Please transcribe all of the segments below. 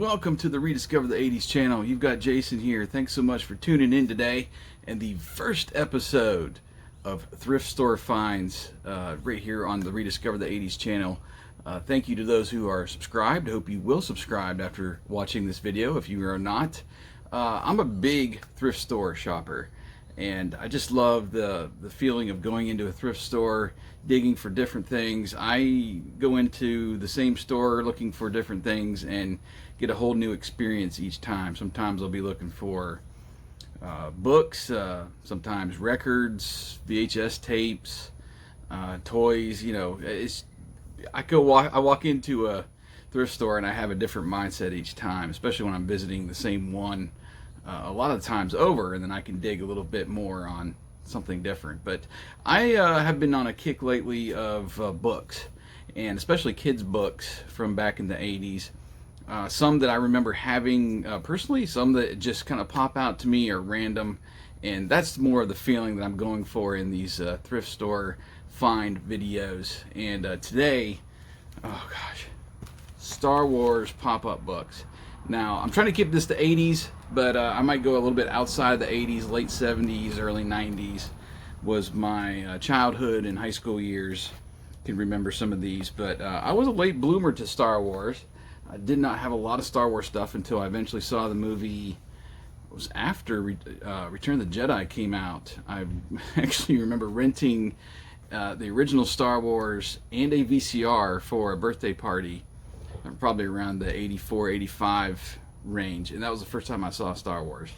welcome to the Rediscover the 80s channel. You've got Jason here. Thanks so much for tuning in today and the first episode of Thrift Store Finds right here on the Rediscover the 80s channel. Thank you to those who are subscribed. I hope you will subscribe after watching this video if you are not. I'm a big thrift store shopper, and I just love the feeling of going into a thrift store, digging for different things. I go into the same store looking for different things and get a whole new experience each time. Sometimes I'll be looking for books, sometimes records, VHS tapes, toys. You know, I walk into a thrift store and I have a different mindset each time, especially when I'm visiting the same one a lot of times over, and then I can dig a little bit more on something different. But I have been on a kick lately of books, and especially kids books from back in the 80s. Some that I remember having personally, some that just kind of pop out to me are random, and that's more of the feeling that I'm going for in these thrift store find videos. And today, oh gosh, Star Wars pop-up books. Now, I'm trying to keep this to 80s, but I might go a little bit outside of the 80s. Late 70s, early 90s was my childhood and high school years. Can remember some of these, but I was a late bloomer to Star Wars. I did not have a lot of Star Wars stuff until I eventually saw the movie. It was after Return of the Jedi came out. I actually remember renting the original Star Wars and a VCR for a birthday party, probably around the 84, 85 range, and that was the first time I saw Star Wars.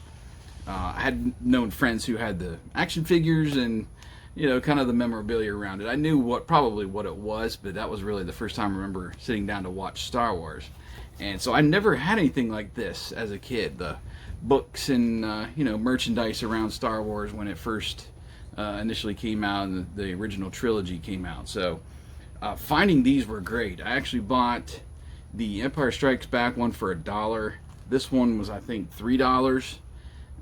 I had known friends who had the action figures and, you know, kind of the memorabilia around it. I knew probably what it was, but that was really the first time I remember sitting down to watch Star Wars. And so I never had anything like this as a kid. The books and you know, merchandise around Star Wars when it first initially came out and the original trilogy came out. So finding these were great. I actually bought the Empire Strikes Back one for $1. This one was, I think, $3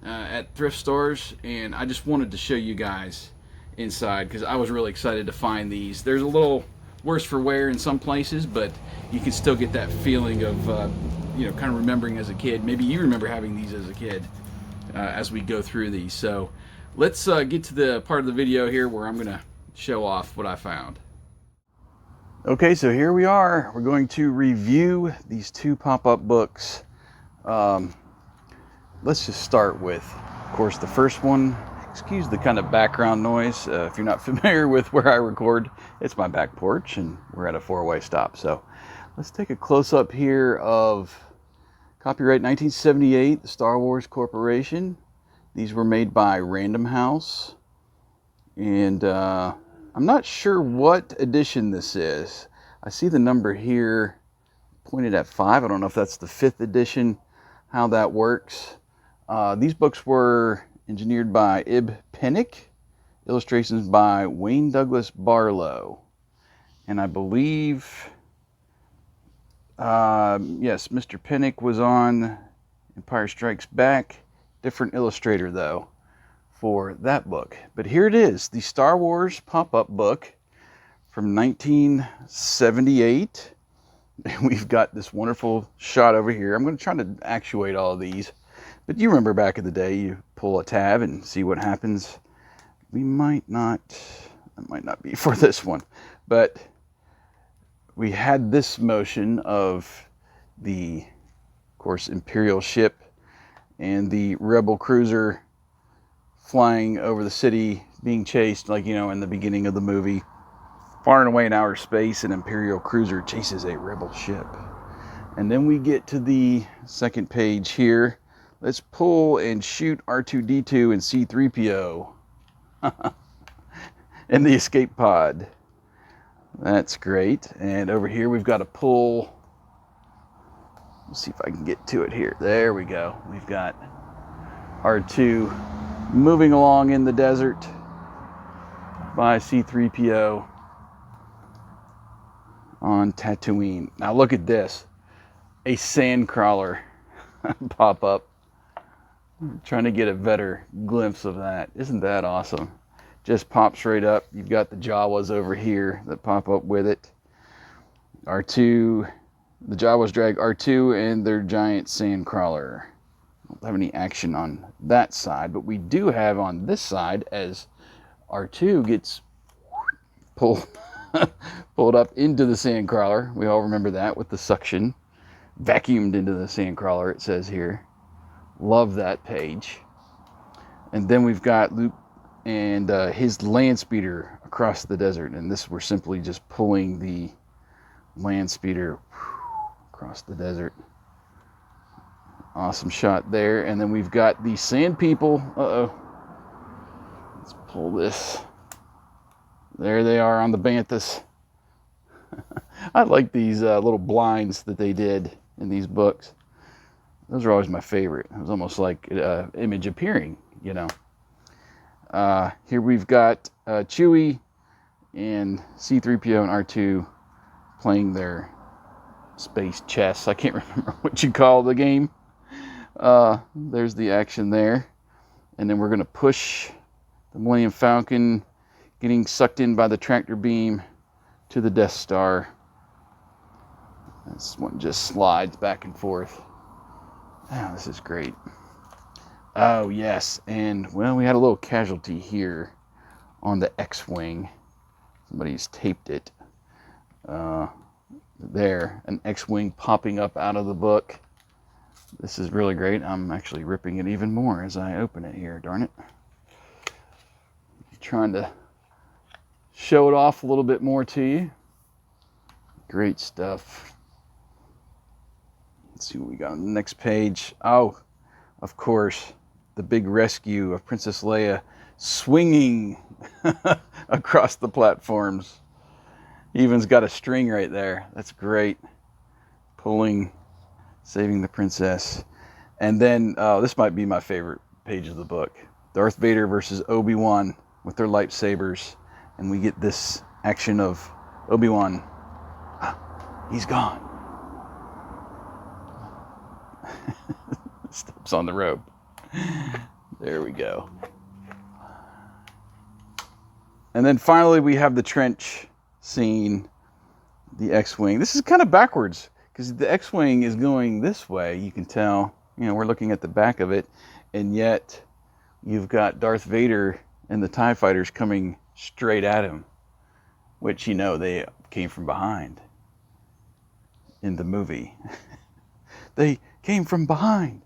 at thrift stores, and I just wanted to show you guys inside because I was really excited to find these. There's a little worse for wear in some places, but you can still get that feeling of you know, kind of remembering as a kid. Maybe you remember having these as a kid as we go through these. So let's get to the part of the video here where I'm gonna show off what I found. Okay, so here we are. We're going to review these two pop-up books. Let's just start with, of course, the first one. Excuse the kind of background noise. If you're not familiar with where I record, it's my back porch, and we're at a four-way stop. So let's take a close-up here of copyright 1978, the Star Wars Corporation. These were made by Random House, and I'm not sure what edition this is. I see the number here pointed at 5. I don't know if that's the 5th edition, how that works. These books were engineered by Ib Pennick, illustrations by Wayne Douglas Barlow. And I believe, yes, Mr. Pennick was on Empire Strikes Back. Different illustrator, though, for that book. But here it is, the Star Wars pop-up book from 1978. And we've got this wonderful shot over here. I'm going to try to actuate all of these, but you remember back in the day, you pull a tab and see what happens. We might not, it might not be for this one, but we had this motion of the, of course, Imperial ship and the Rebel cruiser flying over the city, being chased, like, you know, in the beginning of the movie. Far and away in outer space, an Imperial cruiser chases a Rebel ship. And then we get to the second page here. Let's pull and shoot R2-D2 and C-3PO in the escape pod. That's great. And over here we've got a pull. Let's see if I can get to it here. There we go. We've got R2 moving along in the desert by C-3PO on Tatooine. Now look at this. A sandcrawler pop up. I'm trying to get a better glimpse of that. Isn't that awesome? Just pops right up. You've got the Jawas over here that pop up with it. R2 the Jawas drag R2 and their giant sand crawler. Don't have any action on that side, but we do have on this side as R2 gets pulled up into the sand crawler. We all remember that with the suction. Vacuumed into the sand crawler, it says here. Love that page. And then we've got Luke and his land speeder across the desert. And this, we're simply just pulling the land speeder across the desert. Awesome shot there. And then we've got the sand people. Let's pull this. There they are on the Banthas. I like these little blinds that they did in these books. Those are always my favorite. It was almost like image appearing, you know. Here we've got Chewie and C-3PO and R2 playing their space chess. I can't remember what you call the game. There's the action there. And then we're going to push the Millennium Falcon getting sucked in by the tractor beam to the Death Star. This one just slides back and forth. Oh, this is great. Oh, yes. And, well, we had a little casualty here on the X-Wing. Somebody's taped it. There, an X-Wing popping up out of the book. This is really great. I'm actually ripping it even more as I open it here, darn it. Trying to show it off a little bit more to you. Great stuff. Let's see what we got on the next page. Oh, of course, the big rescue of Princess Leia swinging across the platforms. Even's got a string right there. That's great. Pulling, saving the princess. And then, this might be my favorite page of the book. Darth Vader versus Obi-Wan with their lightsabers. And we get this action of Obi-Wan. He's gone. Steps on the rope. There we go. And then finally we have the trench scene, the X-Wing. This is kind of backwards because the X-Wing is going this way. You can tell, you know, we're looking at the back of it, and yet you've got Darth Vader and the TIE fighters coming straight at him, which, you know, they came from behind in the movie. They came from behind.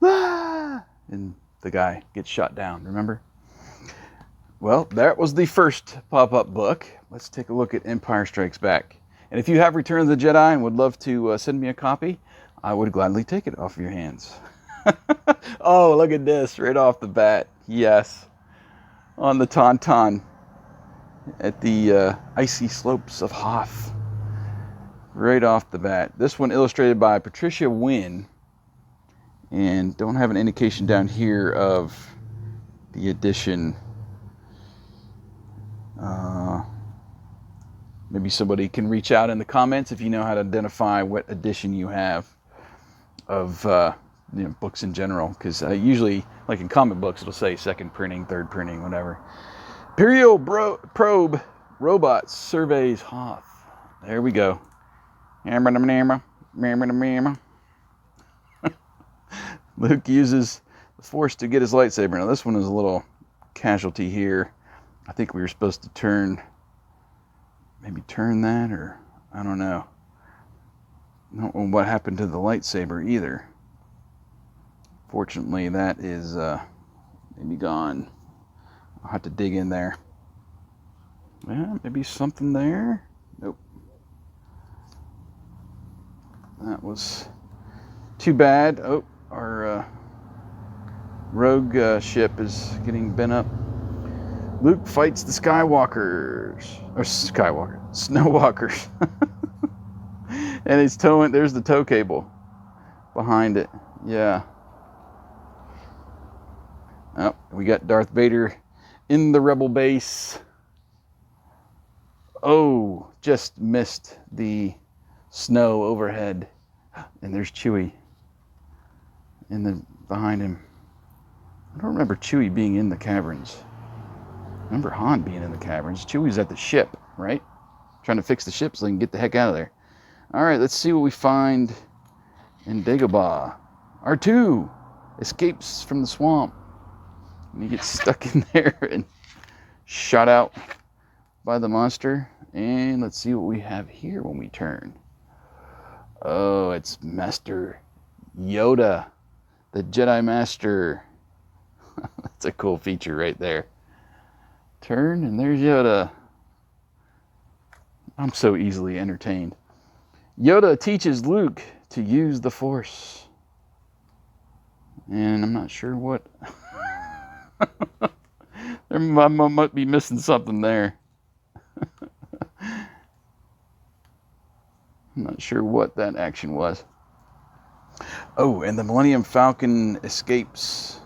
Ah! And the guy gets shot down, remember? Well, that was the first pop-up book. Let's take a look at Empire Strikes Back. And if you have Return of the Jedi and would love to send me a copy, I would gladly take it off of your hands. Oh, look at this, right off the bat. Yes. On the Tauntaun at the icy slopes of Hoth. Right off the bat. This one illustrated by Patricia Wynn. And don't have an indication down here of the edition. Maybe somebody can reach out in the comments if you know how to identify what edition you have of books in general. Because usually, like in comic books, it'll say second printing, third printing, whatever. Imperial probe robots surveys Hoth. There we go. Luke uses the Force to get his lightsaber. Now this one is a little casualty here. I think we were supposed to turn that, or I don't know. I don't know what happened to the lightsaber either. Fortunately, that is maybe gone. I'll have to dig in there. Yeah, maybe something there. Nope. That was too bad. Oh, our rogue ship is getting bent up. Luke fights the Snowwalkers. And he's towing, there's the tow cable behind it. Yeah. Oh, we got Darth Vader in the Rebel base. Oh, just missed the snow overhead. And there's Chewie behind him. I don't remember Chewie being in the caverns. I remember Han being in the caverns. Chewie's at the ship, right? Trying to fix the ship so they can get the heck out of there. All right, let's see what we find in Dagobah. R2 escapes from the swamp. And he gets stuck in there and shot out by the monster. And let's see what we have here when we turn. Oh, it's Master Yoda, the Jedi Master. That's a cool feature right there. Turn, and there's Yoda. I'm so easily entertained. Yoda teaches Luke to use the Force. And I'm not sure what. I might be missing something there. I'm not sure what that action was. Oh, and the Millennium Falcon escapes.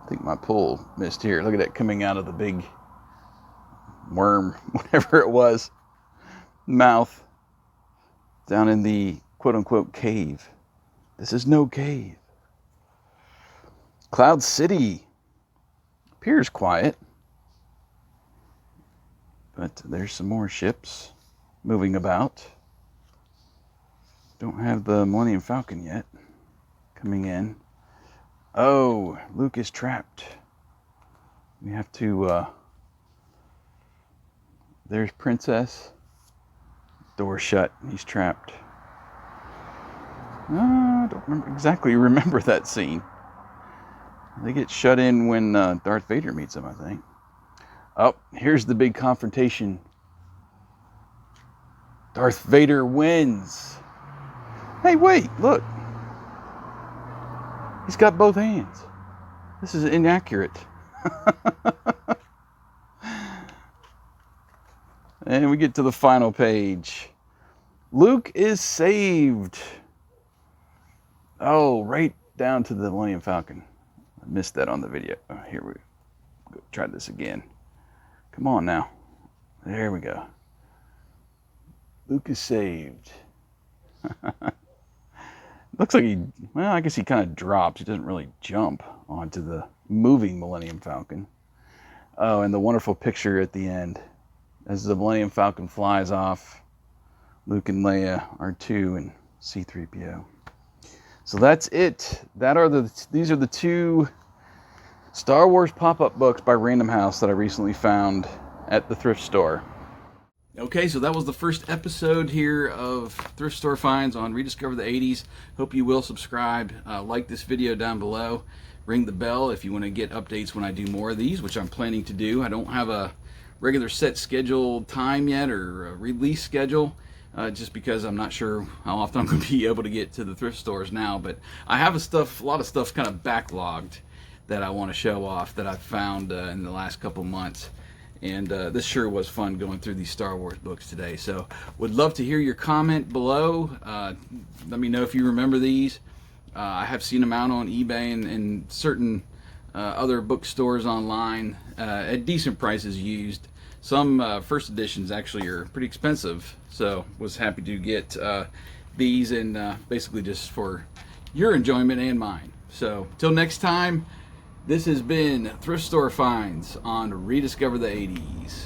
I think my pull missed here. Look at that coming out of the big worm, whatever it was, mouth, down in the quote-unquote cave. This is no cave. Cloud City appears quiet, but there's some more ships moving about. Don't have the Millennium Falcon yet coming in. Oh, Luke is trapped. We have to, there's Princess. Door shut. He's trapped. I don't exactly remember that scene. They get shut in when Darth Vader meets him, I think. Oh, here's the big confrontation. Darth Vader wins. Hey, wait, look. He's got both hands. This is inaccurate. And we get to the final page. Luke is saved. Oh, right down to the Millennium Falcon. I missed that on the video. Oh, here we go. Try this again. Come on now. There we go. Luke is saved. Looks like well, I guess he kind of drops. He doesn't really jump onto the moving Millennium Falcon. Oh, and the wonderful picture at the end. As the Millennium Falcon flies off, Luke and Leia, R2 and C-3PO. So that's it. These are the two Star Wars pop-up books by Random House that I recently found at the thrift store. Okay, so that was the first episode here of Thrift Store Finds on Rediscover the 80s. Hope you will subscribe, like this video down below, ring the bell if you want to get updates when I do more of these, which I'm planning to do. I don't have a regular set scheduled time yet or a release schedule, just because I'm not sure how often I'm going to be able to get to the thrift stores now. But I have a lot of stuff kind of backlogged that I want to show off that I've found in the last couple months. And this sure was fun going through these Star Wars books today. So would love to hear your comment below. Let me know if you remember these. I have seen them out on eBay and certain other bookstores online at decent prices used. Some first editions actually are pretty expensive. So was happy to get these, and basically just for your enjoyment and mine. So till next time. This has been Thrift Store Finds on Rediscover the 80s.